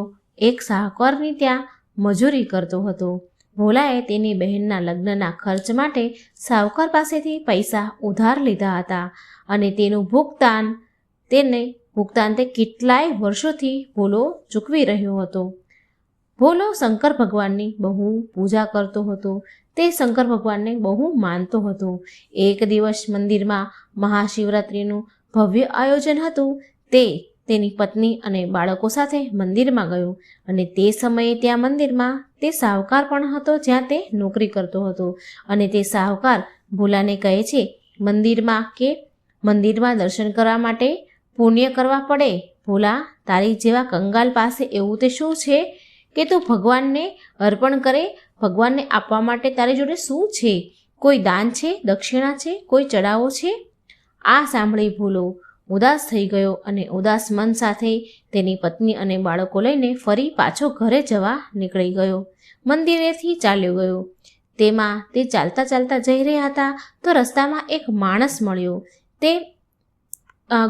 એક શાહુકારની ત્યાં મજૂરી કરતો હતો. ભોલાએ તેની બહેનના લગ્નના ખર્ચ માટે શાહુકાર પાસેથી પૈસા ઉધાર લીધા હતા અને તેનું ભુગતાન તે કેટલાય વર્ષોથી ભોલો ચૂકવી રહ્યો હતો. ભોલો શંકર ભગવાનની બહુ પૂજા કરતો હતો. તે શંકર ભગવાનને બહુ માનતો હતો. એક દિવસ મંદિરમાં મહાશિવરાત્રિનું ભવ્ય આયોજન હતું. તે તેની પત્ની અને બાળકો સાથે મંદિરમાં ગયો અને તે સમયે ત્યાં મંદિરમાં તે શાહુકાર પણ હતો, જ્યાં તે નોકરી કરતો હતો. અને તે શાહુકાર ભોલાને કહે છે, મંદિરમાં દર્શન કરવા માટે પુણ્ય કરવા પડે. ભોલા, તારી જેવા કંગાલ પાસે એવું તે શું છે કે તું ભગવાનને અર્પણ કરે? ભગવાનને આપવા માટે તારી જોડે શું છે? કોઈ દાન છે, દક્ષિણા છે, કોઈ ચડાવો છે? આ સાંભળી ભોલો ઉદાસ થઈ ગયો અને ઉદાસ મન સાથે તેની પત્ની અને બાળકો લઈને ફરી પાછો ઘરે જવા નીકળી ગયો. મંદિરેથી ચાલ્યો ગયો. તેમાં તે ચાલતા ચાલતા જઈ રહ્યા હતા તો રસ્તામાં એક માણસ મળ્યો. તે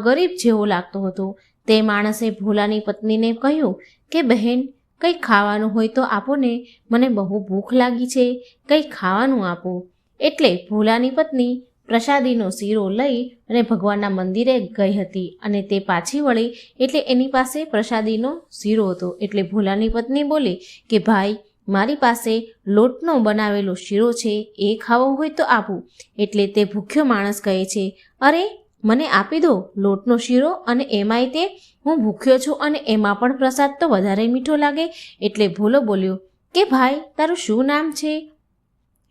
ગરીબ જેવો લાગતો હતો. તે માણસે ભોલાની પત્નીને કહ્યું કે બહેન, કંઈ ખાવાનું હોય તો આપો ને, મને બહુ ભૂખ લાગી છે, કંઈ ખાવાનું આપો. એટલે ભોલાની પત્ની પ્રસાદીનો શીરો લઈ અને ભગવાનના મંદિરે ગઈ હતી અને તે પાછી વળી એટલે એની પાસે પ્રસાદીનો શીરો હતો. એટલે ભોલાની પત્ની બોલી કે ભાઈ, મારી પાસે લોટનો બનાવેલો શીરો છે, એ ખાવો હોય તો આપું. એટલે તે ભૂખ્યો માણસ કહે છે, અરે મને આપી દો લોટનો શીરો, અને એમાંય તે હું ભૂખ્યો છું અને એમાં પણ પ્રસાદ તો વધારે મીઠો લાગે. એટલે ભોલો બોલ્યો કે ભાઈ, તારું શું નામ છે?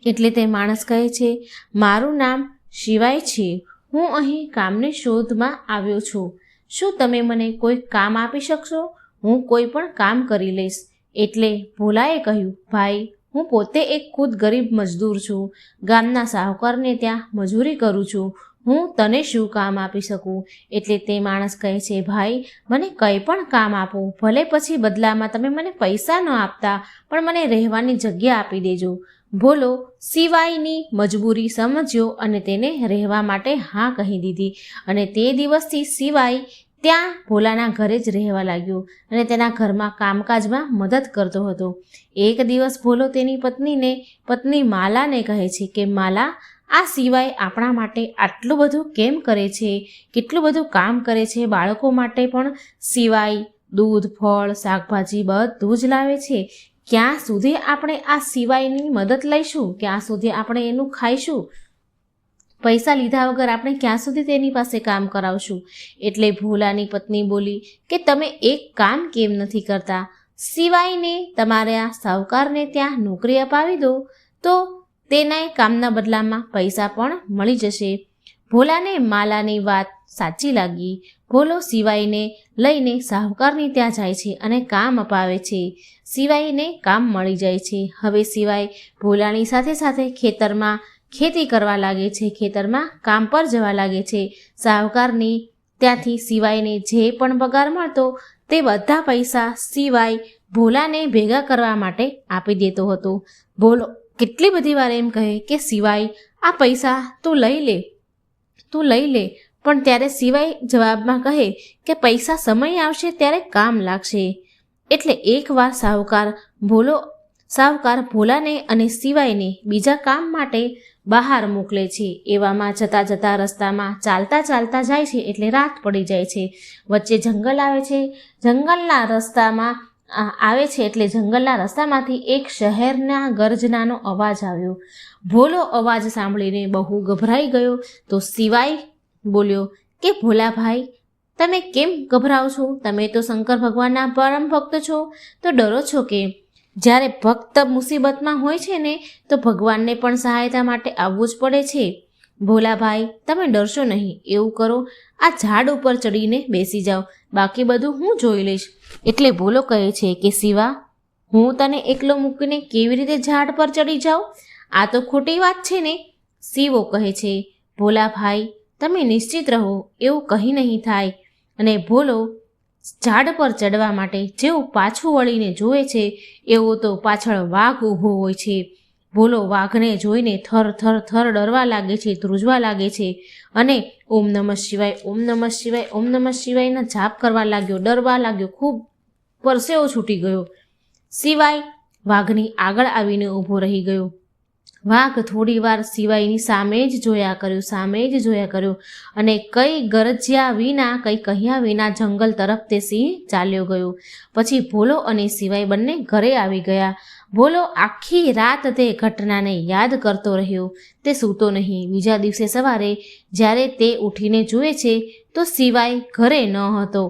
એટલે તે માણસ કહે છે, મારું નામ શિવાય છે. હું અહીં કામની શોધમાં આવ્યો છું. શું તમે મને કોઈ કામ આપી શકશો? હું કોઈ પણ કામ કરી લઈશ. એટલે ભોલાએ કહ્યું, ભાઈ, હું પોતે એક ખુદ ગરીબ મજદૂર છું. ગામના શાહુકારને ત્યાં મજૂરી કરું છું. હું તને શું કામ આપી શકું? એટલે તે માણસ કહે છે, ભાઈ, મને કંઈ પણ કામ આપો. ભલે પછી બદલામાં તમે મને પૈસા ન આપતા, પણ મને રહેવાની જગ્યા આપી દેજો. ભોલો સિવાયની મજબૂરી સમજ્યો અને તેને રહેવા માટે હા કહી દીધી. અને તે દિવસથી સિવાય ત્યાં ભોલાના ઘરે જ રહેવા લાગ્યો અને તેના ઘરમાં કામકાજમાં મદદ કરતો હતો. એક દિવસ ભોલો તેની પત્ની માલાને કહે છે કે માલા, આ સિવાય આપણા માટે આટલું બધું કેમ કરે છે? કેટલું બધું કામ કરે છે. બાળકો માટે પણ સિવાય દૂધ, ફળ, શાકભાજી બધું જ લાવે છે. ક્યાં સુધી આપણે આ સિવાયની મદદ લઈશું? ક્યાં સુધી આપણે એનું ખાઈશું? પૈસા લીધા વગર આપણે ક્યાં સુધી તેની પાસે કામ કરાવશું? એટલે ભોલાની પત્ની બોલી કે તમે એક કામ કેમ નથી કરતા? સિવાયને તમારા શાહુકારને ત્યાં નોકરી અપાવી દો, તો તેના કામના બદલામાં પૈસા પણ મળી જશે. ભોલાને માલાની વાત સાચી લાગી. ભોલો સિવાયને લઈને શાહુકારની ત્યાં જાય છે અને કામ અપાવે છે. સિવાયને કામ મળી જાય છે. હવે સિવાય ભોલાની સાથે સાથે ખેતરમાં ખેતી કરવા લાગે છે, ખેતરમાં કામ પર જવા લાગે છે. શાહુકારની ત્યાંથી સિવાયને જે પણ પગાર મળતો તે બધા પૈસા સિવાય ભોલાને ભેગા કરવા માટે આપી દેતો હતો. ભોલો કેટલી બધી વાર એમ કહે કે સિવાય, આ પૈસા તું લઈ લે. પણ ત્યારે સિવાય જવાબમાં કહે કે પૈસા સમય આવશે ત્યારે કામ લાગશે. એટલે એકવાર શાહુકાર ભોલાને અને સિવાયને બીજા કામ માટે બહાર મોકલે છે. એવામાં જતા જતા રસ્તામાં ચાલતા ચાલતા જાય છે એટલે રાત પડી જાય છે. વચ્ચે જંગલ આવે છે. જંગલના રસ્તામાંથી એક શહેરના ગર્જનાનો અવાજ આવ્યો. ભોલો અવાજ સાંભળીને બહુ ગભરાઈ ગયો. તો સિવાય બોલ્યો કે ભોલાભાઈ, તમે કેમ ગભરાઓ છો? તમે તો શંકર ભગવાનના પરમ ભક્ત છો, તો ડરો છો કેમ? જ્યારે ભક્ત મુસીબતમાં હોય છે ને, તો ભગવાનને પણ સહાયતા માટે આવવું જ પડે છે. ભોલાભાઈ, તમે ડરશો નહીં. એવું કરો, આ ઝાડ ઉપર ચડીને બેસી જાઓ, બાકી બધું હું જોઈ લઈશ. એટલે ભોલો કહે છે કે શિવા, હું તને એકલો મૂકીને કેવી રીતે ઝાડ પર ચડી જાઉં? આ તો ખોટી વાત છે ને. શિવો કહે છે, ભોલાભાઈ, તમે નિશ્ચિત રહો, એવું કંઈ નહીં થાય. અને ભોલો ઝાડ પર ચડવા માટે જેવું પાછું વળીને જુએ છે એવો તો પાછળ વાઘ ઊભો હોય છે. ભોલો વાઘને જોઈને થર થર થર ડરવા લાગે છે, ધ્રુજવા લાગે છે અને ઓમ નમઃ શિવાય, ઓમ નમઃ શિવાય, ઓમ નમઃ શિવાયના જાપ કરવા લાગ્યો, ડરવા લાગ્યો. ખૂબ પરસેવો છૂટી ગયો. શિવાય વાઘની આગળ આવીને ઊભો રહી ગયો. વાઘ થોડીવાર શિવાયની સામે જ જોયા કર્યું અને કંઈ ગરજ્યા વિના, કંઈ કહ્યા વિના જંગલ તરફ તે સિંહ ચાલ્યો ગયો. પછી ભોલો અને શિવાય બંને ઘરે આવી ગયા. ભોલો આખી રાત તે ઘટનાને યાદ કરતો રહ્યો. તે સૂતો નહીં. બીજા દિવસે સવારે જ્યારે તે ઉઠીને જુએ છે તો શિવાય ઘરે ન હતો.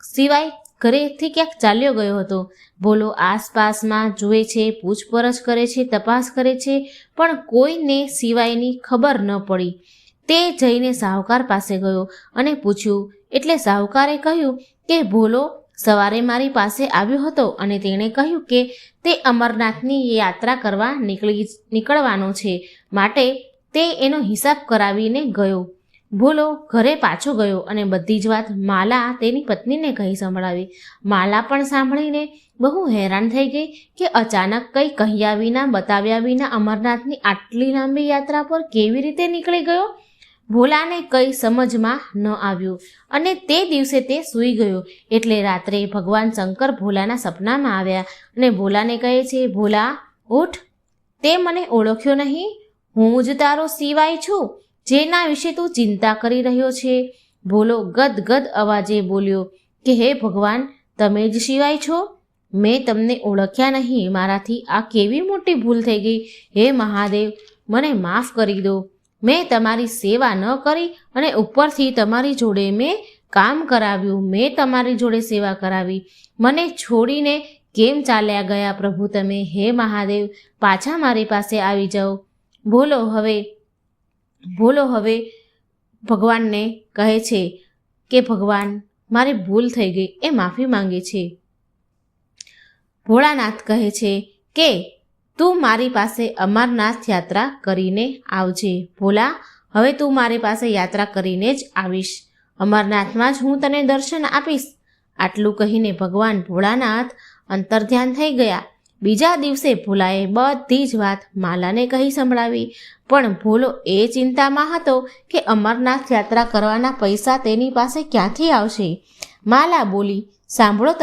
શિવાય ઘરેથી ક્યાંક ચાલ્યો ગયો હતો. ભોલો આસપાસમાં જુએ છે, પૂછપરછ કરે છે, તપાસ કરે છે, પણ કોઈને શિવાયની ખબર ન પડી. તે જઈને સાહુકાર પાસે ગયો અને પૂછ્યું. એટલે સાહુકારે કહ્યું કે ભોલો સવારે મારી પાસે આવ્યો હતો અને તેણે કહ્યું કે તે અમરનાથની યાત્રા કરવા નીકળવાનો છે, માટે તે એનો હિસાબ કરાવીને ગયો. ભોલો ઘરે પાછો ગયો અને બધી જ વાત માલા તેની પત્નીને કહી સંભળાવી. માલા પણ સાંભળીને બહુ હેરાન થઈ ગઈ કે અચાનક કંઈ કહ્યા વિના, બતાવ્યા વિના અમરનાથની આટલી લાંબી યાત્રા પર કેવી રીતે નીકળી ગયો. ભોલાને કંઈ સમજમાં ન આવ્યું અને તે દિવસે તે સૂઈ ગયો. એટલે રાત્રે ભગવાન શંકર ભોલાના સપનામાં આવ્યા અને ભોલાને કહે છે, ભોલા ઉઠ, તે મને ઓળખ્યો નહીં? હું જ તારો શિવાય છું, જેના વિશે તું ચિંતા કરી રહ્યો છે. ભોલો ગદગદ અવાજે બોલ્યો કે હે ભગવાન, તમે જ શિવાય છો? મેં તમને ઓળખ્યા નહીં. મારાથી આ કેવી મોટી ભૂલ થઈ ગઈ. હે મહાદેવ, મને માફ કરી દો. મેં તમારી સેવા ન કરી અને ઉપરથી તમારી જોડે મેં કામ કરાવ્યું. મેં તમારી જોડે સેવા કરાવી. મને છોડીને કેમ ચાલ્યા ગયા પ્રભુ તમે? હે મહાદેવ, પાછા મારી પાસે આવી જાઓ. ભોલો હવે ભગવાનને કહે છે કે ભગવાન, મારી ભૂલ થઈ ગઈ, એ માફી માંગે છે. ભોળાનાથ કહે છે કે તું મારી પાસે અમરનાથ યાત્રા કરીને આવજે. ભોલા, હવે તું મારી પાસે યાત્રા કરીને જ આવીશ. અમરનાથમાં જ હું તને દર્શન આપીશ. આટલું કહીને ભગવાન ભોળાનાથ અંતર્ધ્યાન થઈ ગયા. બીજા દિવસે ભોલાએ બધી જ વાત માલાને કહી સંભળાવી. પણ ભોલો એ ચિંતામાં હતો કે અમરનાથ યાત્રા કરવાના પૈસા તેની પાસે ક્યાંથી આવશે. માલા બોલી, સાંભળો,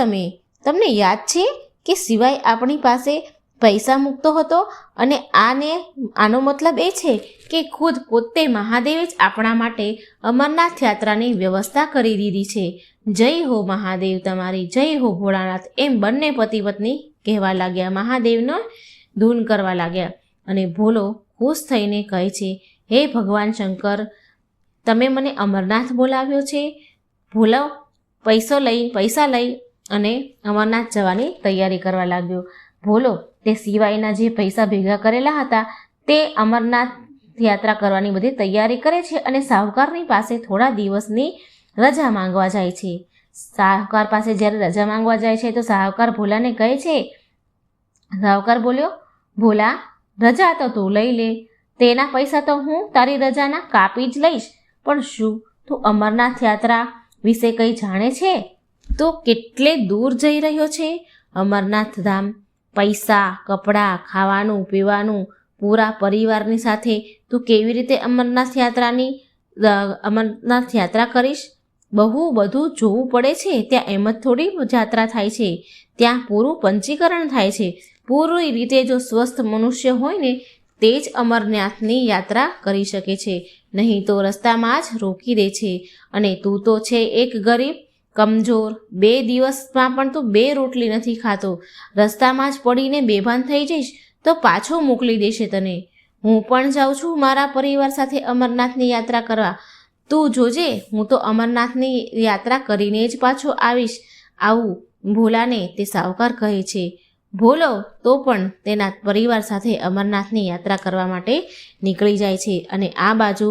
તમને યાદ છે કે શિવાય આપણી પાસે પૈસા મૂકતો હતો અને આનો મતલબ એ છે કે ખુદ પોતે મહાદેવે જ આપણા માટે અમરનાથ યાત્રાની વ્યવસ્થા કરી દીધી છે. જય હો મહાદેવ તમારી, જય હો ભોળાનાથ. એમ બંને પતિ પત્ની કહેવા લાગ્યા, મહાદેવનો ધૂન કરવા લાગ્યા. અને ભોલો ખુશ થઈને કહે છે, હે ભગવાન શંકર, તમે મને અમરનાથ બોલાવ્યો છે. ભોલો પૈસા લઈ અને અમરનાથ જવાની તૈયારી કરવા લાગ્યો. ભોલો તે સિવાયના જે પૈસા ભેગા કરેલા હતા તે અમરનાથ યાત્રા કરવાની બધી તૈયારી કરે છે અને સાહુકારની પાસે થોડા દિવસની રજા માંગવા જાય છે. સાહુકાર પાસે જ્યારે રજા માંગવા જાય છે તો સાહુકાર ભોલાને કહે છે, સાહુકાર બોલ્યો, ભોલા, રજા તો તું લઈ લે, તેના પૈસા તો હું તારી રજાના કાપી જ લઈશ. પણ શું તું અમરનાથ યાત્રા વિશે કંઈ જાણે છે? તો કેટલે દૂર જઈ રહ્યો છે અમરનાથ ધામ. પૈસા, કપડાં, ખાવાનું, પીવાનું, પૂરા પરિવારની સાથે તું કેવી રીતે અમરનાથ યાત્રા કરીશ? બહુ બધું જોવું પડે છે. ત્યાં એમ જ થોડી યાત્રા થાય છે. ત્યાં પૂરું પંચીકરણ થાય છે. પૂરી રીતે જો સ્વસ્થ મનુષ્ય હોય ને તે જ અમરનાથની યાત્રા કરી શકે છે, નહીં તો રસ્તામાં જ રોકી દે છે. અને તું તો છે એક ગરીબ, કમજોર. 2 દિવસમાં પણ તું 2 રોટલી નથી ખાતો. રસ્તામાં જ પડીને બેભાન થઈ જઈશ તો પાછો મોકલી દેશે તને. હું પણ જાઉં છું મારા પરિવાર સાથે અમરનાથની યાત્રા કરવા. તું જોજે, હું તો અમરનાથની યાત્રા કરીને જ પાછો આવું. ભોલાને તે સાહુકાર કહે છે, ભોલો તો પણ તેના પરિવાર સાથે અમરનાથની યાત્રા કરવા માટે નીકળી જાય છે અને આ બાજુ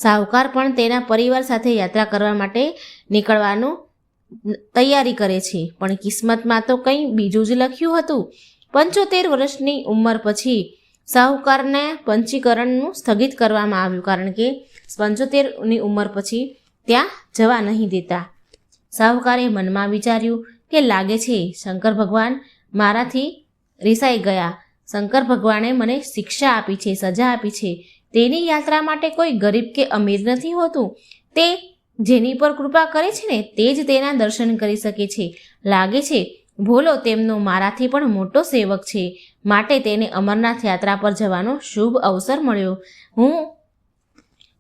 સાહુકાર પણ તેના પરિવાર સાથે યાત્રા કરવા માટે નીકળવાનું તૈયારી કરે છે. પણ કિસ્મતમાં તો કંઈ બીજું જ લખ્યું હતું. 75 વર્ષની ઉંમર પછી સાહુકારને પંચીકરણનું સ્થગિત કરવામાં આવ્યું, કારણ કે 75ની ઉંમર પછી ત્યાં જવા નહીં દેતા. સાહુકારે મનમાં વિચાર્યું કે લાગે છે શંકર ભગવાન મારાથી રિસાઈ ગયા. શંકર ભગવાને મને શિક્ષા આપી છે, સજા આપી છે. તેની યાત્રા માટે કોઈ ગરીબ કે અમીર નથી હોતું. તે જેની પર કૃપા કરે છે ને તે જ તેના દર્શન કરી શકે છે. લાગે છે ભોલો તેમનો મારાથી પણ મોટો સેવક છે, માટે તેને અમરનાથ યાત્રા પર જવાનો શુભ અવસર મળ્યો.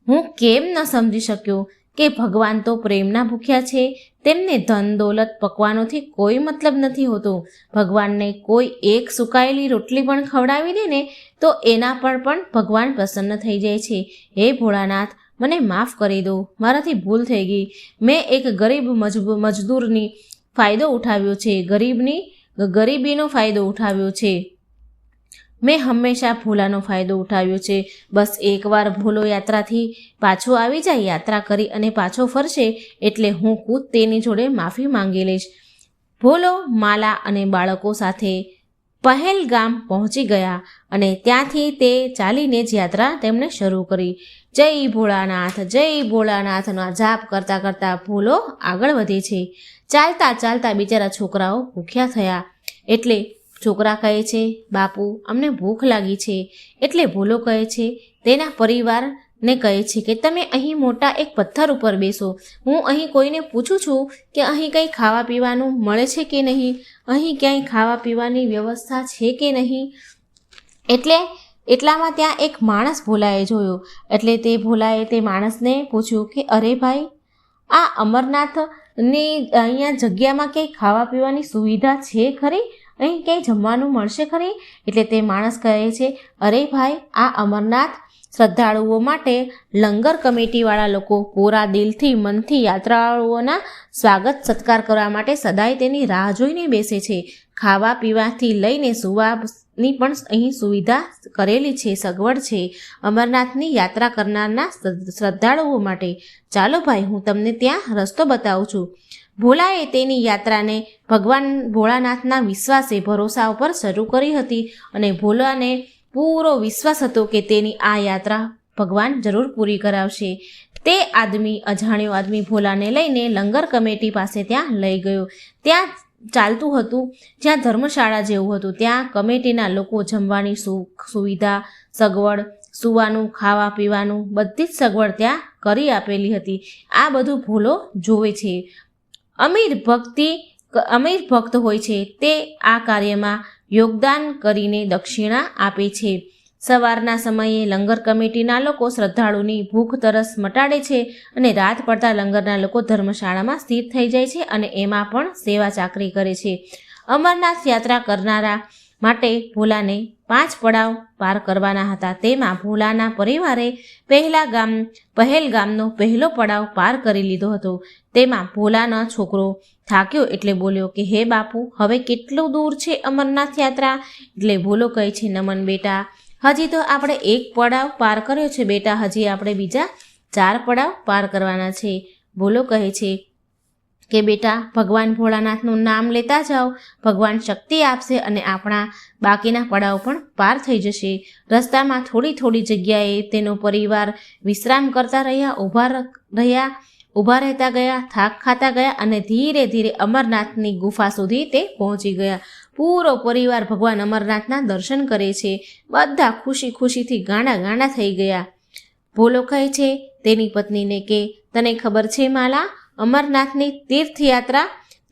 હું કેમ ન સમજી શક્યો કે ભગવાન તો પ્રેમના ભૂખ્યા છે. તેમને ધન દોલત પકવાનોથી કોઈ મતલબ નથી હોતો. ભગવાનને કોઈ એક સુકાયેલી રોટલી પણ ખવડાવી દે ને તો એના પર પણ ભગવાન પ્રસન્ન થઈ જાય છે. હે ભોળાનાથ, મને માફ કરી દો, મારાથી ભૂલ થઈ ગઈ. મેં એક ગરીબ મજદૂરની ફાયદો ઉઠાવ્યો છે, ગરીબીનો ફાયદો ઉઠાવ્યો છે. મેં હંમેશા ભોલાનો ફાયદો ઉઠાવ્યો છે. બસ એકવાર ભોલો યાત્રાથી પાછો આવી જાય, યાત્રા કરી અને પાછો ફરશે એટલે હું ખુદ તેની જોડે માફી માંગી લઈશ. ભોલો માલા અને બાળકો સાથે પહેલગામ પહોંચી ગયા અને ત્યાંથી તે ચાલીને જ યાત્રા તેમણે શરૂ કરી. જય ભોળાનાથ, જય ભોળાનાથના જાપ કરતાં કરતાં ભોલો આગળ વધે છે. ચાલતા ચાલતા બિચારા છોકરાઓ ભૂખ્યા થયા એટલે છોકરા કહે છે, બાપુ અમને ભૂખ લાગી છે. એટલે ભોલો કહે છે તેના પરિવારને કહે છે કે તમે અહીં મોટા એક પથ્થર ઉપર બેસો. હું અહીં કોઈને પૂછું છું કે અહીં કંઈ ખાવા પીવાનું મળે છે કે નહીં, અહીં ક્યાંય ખાવા પીવાની વ્યવસ્થા છે કે નહીં. એટલામાં ત્યાં એક માણસ ભોલાએ જોયો. એટલે તે ભોલાએ તે માણસને પૂછ્યું કે અરે ભાઈ, આ અમરનાથની અહીંયા જગ્યામાં ક્યાંય ખાવા પીવાની સુવિધા છે ખરી? અહીં ક્યાંય જમવાનું મળશે ખરી? એટલે તે માણસ કહે છે, અરે ભાઈ, આ અમરનાથ શ્રદ્ધાળુઓ માટે લંગર કમિટીવાળા લોકો પૂરા દિલથી મનથી યાત્રાળુઓના સ્વાગત સત્કાર કરવા માટે સદાય તેની રાહ જોઈને બેસે છે. ખાવા પીવાથી લઈને સુવાની પણ અહીં સુવિધા કરેલી છે, સગવડ છે અમરનાથની યાત્રા કરનારના શ્રદ્ધાળુઓ માટે. ચાલો ભાઈ, હું તમને ત્યાં રસ્તો બતાવું છું. ભોલાએ તેની યાત્રાને ભગવાન ભોળાનાથના વિશ્વાસે ભરોસા ઉપર શરૂ કરી હતી અને ભોલાને પૂરો વિશ્વાસ હતો કે તેની આ યાત્રા ભગવાન જરૂર પૂરી કરાવશે. તે અજાણ્યો આદમી ભોલાને લઈને લંગર કમિટી પાસે ત્યાં લઈ ગયો. ત્યાં ચાલતું હતું, જ્યાં ધર્મશાળા જેવું હતું. ત્યાં કમિટીના લોકો જમવાની સુવિધા, સગવડ, સૂવાનું, ખાવા પીવાનું બધી જ સગવડ ત્યાં કરી આપેલી હતી. આ બધું ભોલો જોવે છે. અમીર ભક્ત હોય છે તે આ કાર્યમાં યોગદાન કરીને દક્ષિણા આપે છે. સવારના સમયે લંગર કમિટીના લોકો શ્રદ્ધાળુની ભૂખ તરસ મટાડે છે અને રાત પડતા લંગરના લોકો ધર્મશાળામાં સ્થિર થઈ જાય છે અને એમાં પણ સેવા ચાકરી કરે છે. અમરનાથ યાત્રા કરનારા માટે ભોલાને 5 પડાવ પાર કરવાના હતા. તેમાં ભોલાના પરિવારે પહેલગામનો પહેલો પડાવ પાર કરી લીધો હતો. તેમાં ભોલાનો છોકરો થાક્યો એટલે બોલ્યો કે હે બાપુ, હવે કેટલું દૂર છે અમરનાથ યાત્રા? એટલે ભોલો કહે છે, નમન બેટા, હજી તો આપણે 1 પડાવ પાર કર્યો છે બેટા, હજી આપણે બીજા 4 પડાવ પાર કરવાના છે. ભોલો કહે છે કે બેટા, ભગવાન ભોળાનાથનું નામ લેતા જાઓ, ભગવાન શક્તિ આપશે અને આપણા બાકીના પડાવ પણ પાર થઈ જશે. રસ્તામાં થોડી જગ્યાએ તેનો પરિવાર વિશ્રામ કરતા રહ્યા, ઊભા રહેતા ગયા, થાક ખાતા ગયા અને ધીરે ધીરે અમરનાથની ગુફા સુધી તે પહોંચી ગયા. પૂરો પરિવાર ભગવાન અમરનાથના દર્શન કરે છે. બધા ખુશીથી ગાંડા થઈ ગયા. ભોલો કહે છે તેની પત્નીને કે તને ખબર છે માલા, અમરનાથની તીર્થયાત્રા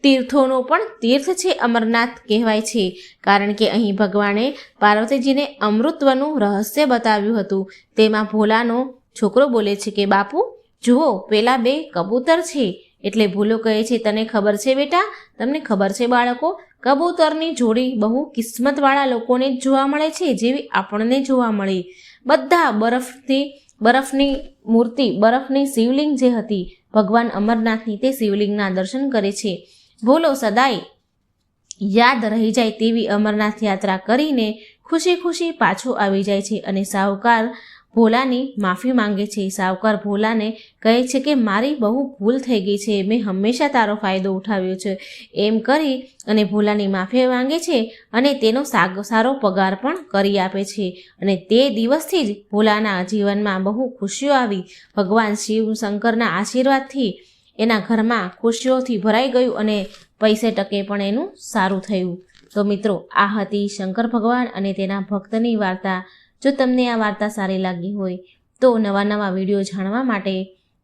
તીર્થોનો પણ તીર્થ છે અમરનાથ કહેવાય છે, કારણ કે અહીં ભગવાને પાર્વતીજીને અમૃતત્વનું રહસ્ય બતાવ્યું હતું. તેમાં ભોલાનો છોકરો બોલે છે કે બાપુ જુઓ, પેલા 2 કબૂતર છે. એટલે ભોલો કહે છે, તને ખબર છે બેટા, તમને ખબર છે બાળકો, કબૂતરની જોડી બહુ કિસ્મતવાળા લોકોને જ જોવા મળે છે, જેવી આપણને જોવા મળી. બધા બરફની મૂર્તિ, બરફની શિવલિંગ જે હતી ભગવાન અમરનાથની, તે શિવલિંગના દર્શન કરે છે. ભોલો સદાય યાદ રહી જાય તેવી અમરનાથ યાત્રા કરીને ખુશી ખુશી પાછો આવી જાય છે અને સાહુકાર ભોલાની માફી માંગે છે. સાહુકાર ભોલાને કહે છે કે મારી બહુ ભૂલ થઈ ગઈ છે, મેં હંમેશા તારો ફાયદો ઉઠાવ્યો છે. એમ કરી અને ભોલાની માફી માંગે છે અને તેનો સારો પગાર પણ કરી આપે છે. અને તે દિવસથી જ ભોલાના જીવનમાં બહુ ખુશીઓ આવી. ભગવાન શિવ શંકરના આશીર્વાદથી એના ઘરમાં ખુશીઓથી ભરાઈ ગયું અને પૈસે ટકે પણ એનું સારું થયું. તો મિત્રો, આ હતી શંકર ભગવાન અને તેના ભક્તની વાર્તા. જો તમને આ વાર્તા સારી લાગી હોય તો નવા નવા વિડીયો જાણવા માટે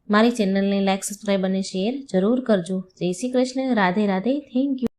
મારી ચેનલને લાઈક, સબસ્ક્રાઈબ અને શેર જરૂર કરજો. જય શ્રી કૃષ્ણ. રાધે રાધે. Thank you.